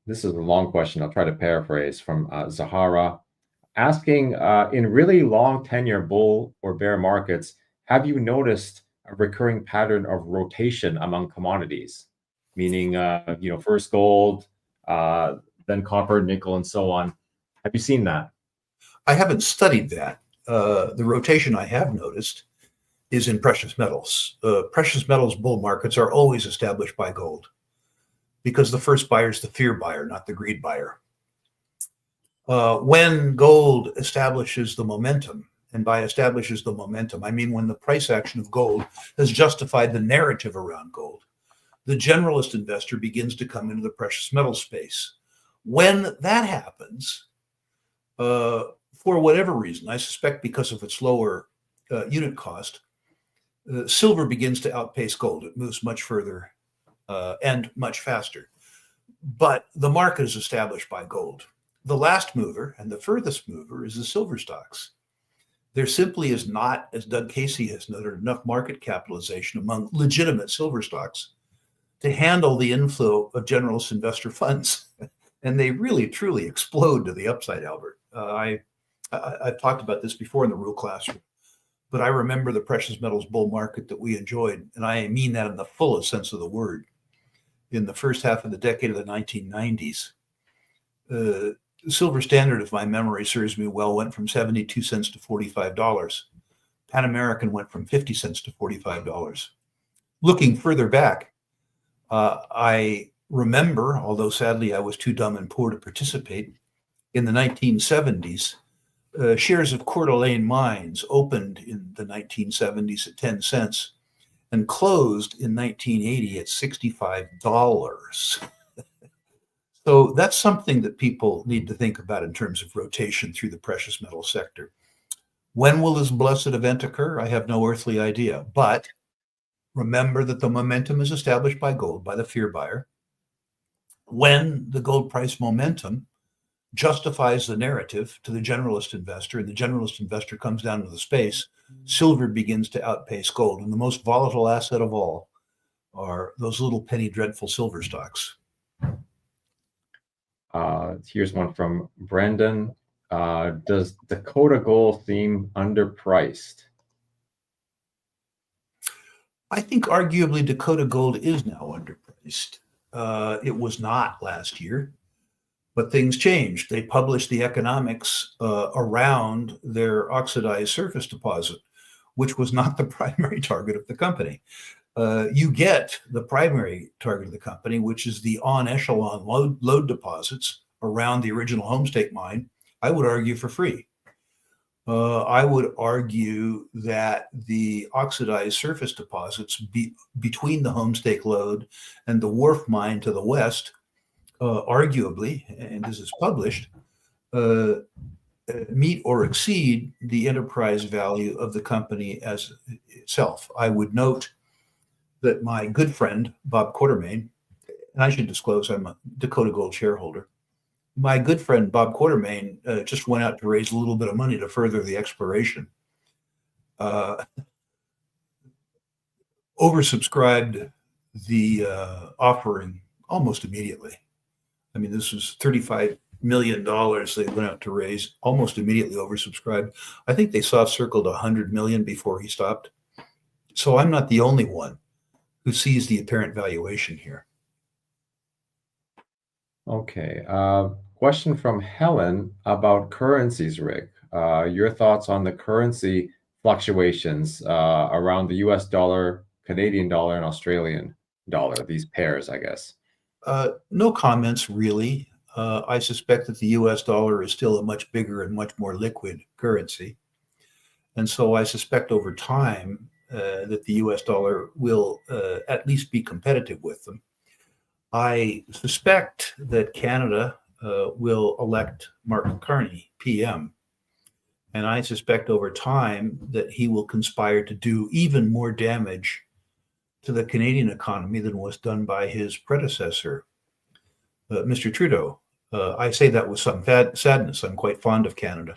This is a long question. I'll try to paraphrase from Zahara, asking, in really long tenure bull or bear markets, have you noticed a recurring pattern of rotation among commodities? Meaning, first gold, then copper, nickel, and so on. Have you seen that? I haven't studied that. The rotation I have noticed is in precious metals. Precious metals bull markets are always established by gold, because the first buyer is the fear buyer, not the greed buyer. When gold establishes the momentum, and by establishes the momentum, I mean when the price action of gold has justified the narrative around gold, the generalist investor begins to come into the precious metal space. When that happens, for whatever reason, I suspect because of its lower unit cost, silver begins to outpace gold. It moves much further and much faster. But the market is established by gold. The last mover and the furthest mover is the silver stocks. There simply is not, as Doug Casey has noted, enough market capitalization among legitimate silver stocks to handle the inflow of generalist investor funds. And they really, truly explode to the upside, Albert. I've talked about this before in the Rule Classroom, but I remember the precious metals bull market that we enjoyed, and I mean that in the fullest sense of the word. In the first half of the decade of the 1990s, silver standard, if my memory serves me well, went from 72 cents to $45. Pan American went from 50 cents to $45. Looking further back, I remember, although sadly I was too dumb and poor to participate, in the 1970s, shares of Coeur d'Alene Mines opened in the 1970s at 10 cents and closed in 1980 at $65. So that's something that people need to think about in terms of rotation through the precious metal sector. When will this blessed event occur? I have no earthly idea. But remember that the momentum is established by gold, by the fear buyer. When the gold price momentum justifies the narrative to the generalist investor, and the generalist investor comes down to the space, silver begins to outpace gold. And the most volatile asset of all are those little penny dreadful silver stocks. Here's one from Brendan. Does Dakota Gold seem underpriced? I think arguably Dakota Gold is now underpriced. It was not last year, but things changed. They published the economics around their oxidized surface deposit, which was not the primary target of the company. You get the primary target of the company, which is the on echelon load deposits around the original Homestake mine, I would argue for free. I would argue that the oxidized surface deposits between the Homestake lode and the Wharf mine to the west, arguably, and this is published, meet or exceed the enterprise value of the company as itself. I would note that my good friend, Bob Quartermain, and I should disclose I'm a Dakota Gold shareholder, my good friend Bob Quartermain just went out to raise a little bit of money to further the exploration. Oversubscribed the offering almost immediately. I mean, this was $35 million they went out to raise, almost immediately oversubscribed. I think they soft circled 100 million before he stopped. So I'm not the only one who sees the apparent valuation here. Okay. Question from Helen about currencies, Rick. Your thoughts on the currency fluctuations around the US dollar, Canadian dollar, and Australian dollar, these pairs, I guess. No comments, really. I suspect that the US dollar is still a much bigger and much more liquid currency. And so I suspect over time that the US dollar will at least be competitive with them. I suspect that Canada will elect Mark Carney, PM. And I suspect over time that he will conspire to do even more damage to the Canadian economy than was done by his predecessor, Mr. Trudeau. I say that with some sadness. I'm quite fond of Canada.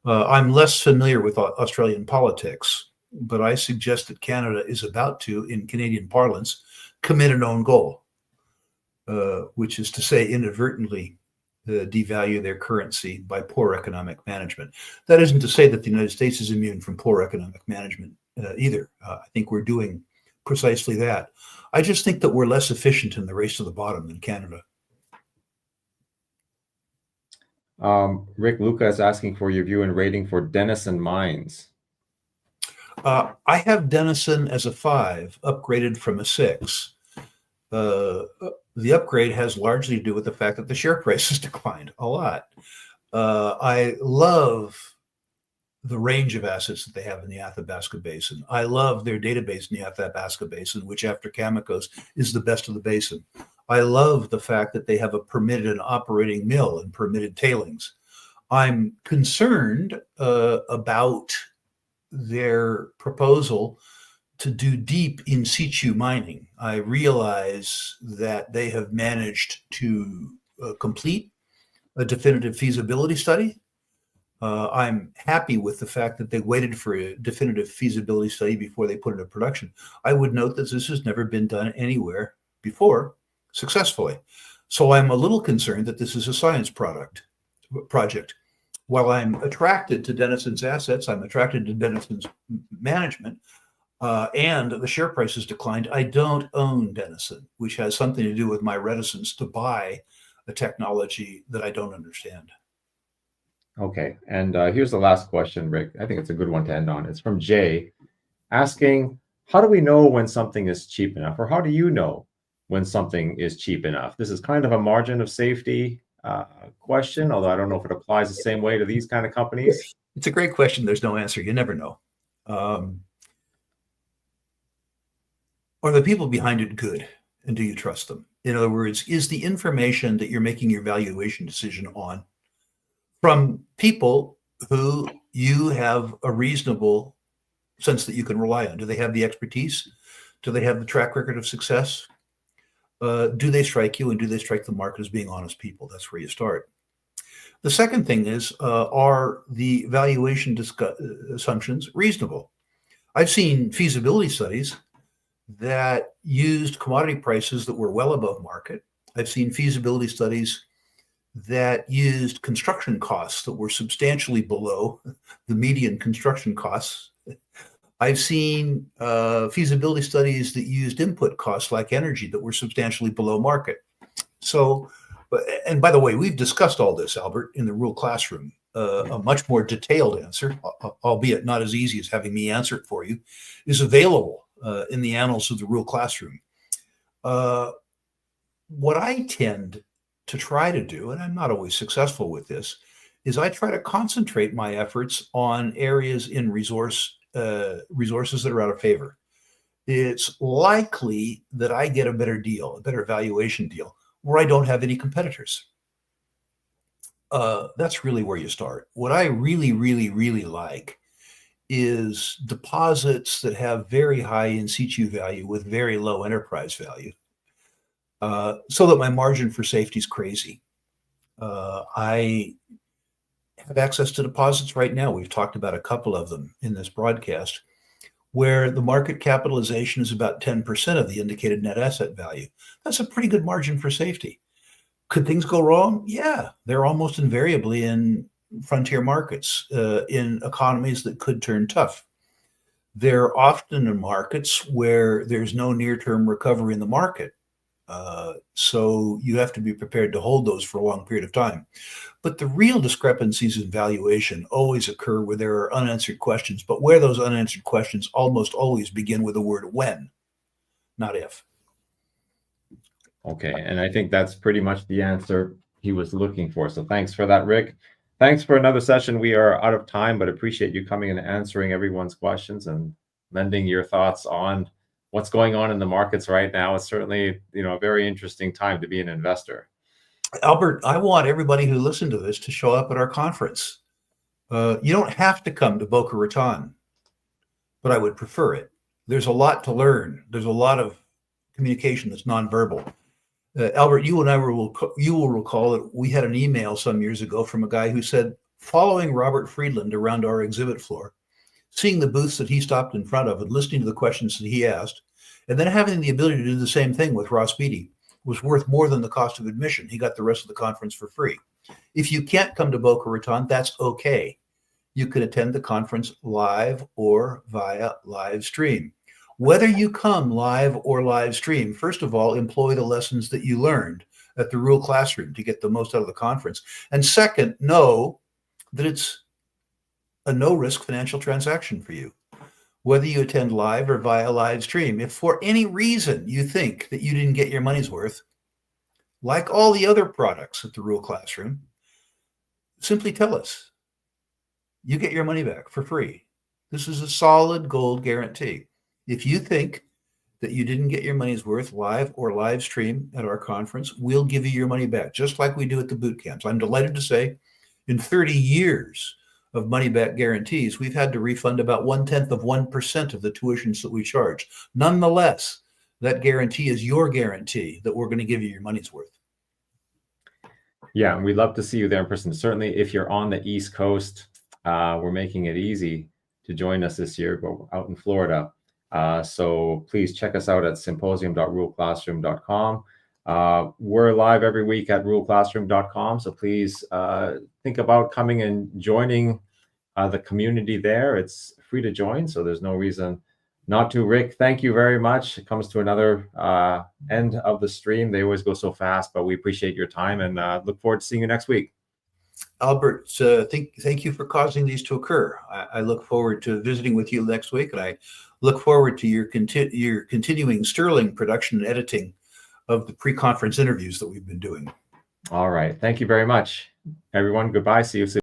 I'm less familiar with Australian politics, but I suggest that Canada is about to, in Canadian parlance, commit an own goal, which is to say inadvertently devalue their currency by poor economic management. That isn't to say that the United States is immune from poor economic management either. I think we're doing precisely that. I just think that we're less efficient in the race to the bottom than Canada. Rick, Luca is asking for your view and rating for Dennison Mines. I have Dennison as a 5, upgraded from a 6. The upgrade has largely to do with the fact that the share price has declined a lot. I love the range of assets that they have in the Athabasca Basin. I love their database in the Athabasca Basin, which after Cameco's is the best of the basin. I love the fact that they have a permitted and operating mill and permitted tailings. I'm concerned about their proposal to do deep in situ mining. I realize that they have managed to complete a definitive feasibility study. I'm happy with the fact that they waited for a definitive feasibility study before they put it into production. I would note that this has never been done anywhere before successfully. So I'm a little concerned that this is a science project. While I'm attracted to Dennison's assets, I'm attracted to Dennison's management, and the share price has declined. I don't own Dennison, which has something to do with my reticence to buy a technology that I don't understand. Okay, and here's the last question, Rick. I think it's a good one to end on. It's from Jay, asking, how do we know when something is cheap enough, or how do you know when something is cheap enough? This is kind of a margin of safety question, although I don't know if it applies the same way to these kind of companies. It's a great question. There's no answer. You never know. Are the people behind it good? And do you trust them? In other words, is the information that you're making your valuation decision on from people who you have a reasonable sense that you can rely on? Do they have the expertise? Do they have the track record of success? Do they strike you, and do they strike the market as being honest people? That's where you start. The second thing is, are the valuation assumptions reasonable? I've seen feasibility studies that used commodity prices that were well above market. I've seen feasibility studies that used construction costs that were substantially below the median construction costs. I've seen feasibility studies that used input costs like energy that were substantially below market. So, and by the way, we've discussed all this, Albert, in the Rule Classroom. A much more detailed answer, albeit not as easy as having me answer it for you, is available in the annals of the Rule Classroom. What I tend to try to do, and I'm not always successful with this, is I try to concentrate my efforts on areas in resources that are out of favor. It's likely that I get a better deal, a better valuation deal, where I don't have any competitors. That's really where you start. What I really, really, really like is deposits that have very high in situ value with very low enterprise value, so that my margin for safety is crazy. I have access to deposits right now. We've talked about a couple of them in this broadcast, where the market capitalization is about 10% of the indicated net asset value. That's a pretty good margin for safety. Could things go wrong? Yeah, they're almost invariably in frontier markets, in economies that could turn tough. They're often in markets where there's no near-term recovery in the market. So you have to be prepared to hold those for a long period of time. But the real discrepancies in valuation always occur where there are unanswered questions, but where those unanswered questions almost always begin with the word when, not if. Okay, and I think that's pretty much the answer he was looking for. So thanks for that, Rick. Thanks for another session. We are out of time, but appreciate you coming and answering everyone's questions and lending your thoughts on what's going on in the markets right now. It's certainly, a very interesting time to be an investor. Albert, I want everybody who listened to this to show up at our conference. You don't have to come to Boca Raton, but I would prefer it. There's a lot to learn. There's a lot of communication that's nonverbal. Albert, you will recall that we had an email some years ago from a guy who said, following Robert Friedland around our exhibit floor, seeing the booths that he stopped in front of and listening to the questions that he asked, and then having the ability to do the same thing with Ross Beatty was worth more than the cost of admission. He got the rest of the conference for free. If you can't come to Boca Raton, that's okay. You can attend the conference live or via live stream. Whether you come live or live stream, first of all, employ the lessons that you learned at the Rule Classroom to get the most out of the conference. And second, know that it's a no-risk financial transaction for you, whether you attend live or via live stream. If for any reason you think that you didn't get your money's worth, like all the other products at the Rule Classroom, simply tell us. You get your money back for free. This is a solid gold guarantee. If you think that you didn't get your money's worth live or live stream at our conference, we'll give you your money back, just like we do at the boot camps. I'm delighted to say in 30 years of money back guarantees, we've had to refund about 0.1% of the tuitions that we charge. Nonetheless, that guarantee is your guarantee that we're going to give you your money's worth. Yeah, and we'd love to see you there in person. Certainly, if you're on the East Coast, we're making it easy to join us this year. We're out in Florida. So please check us out at symposium.ruleclassroom.com. We're live every week at ruleclassroom.com. So please think about coming and joining the community there. It's free to join, so there's no reason not to. Rick, thank you very much. It comes to another end of the stream. They always go so fast, but we appreciate your time and look forward to seeing you next week. Albert, thank you for causing these to occur. I look forward to visiting with you next week, and I look forward to your continuing sterling production and editing of the pre-conference interviews that we've been doing. All right. Thank you very much, everyone. Goodbye. See you soon.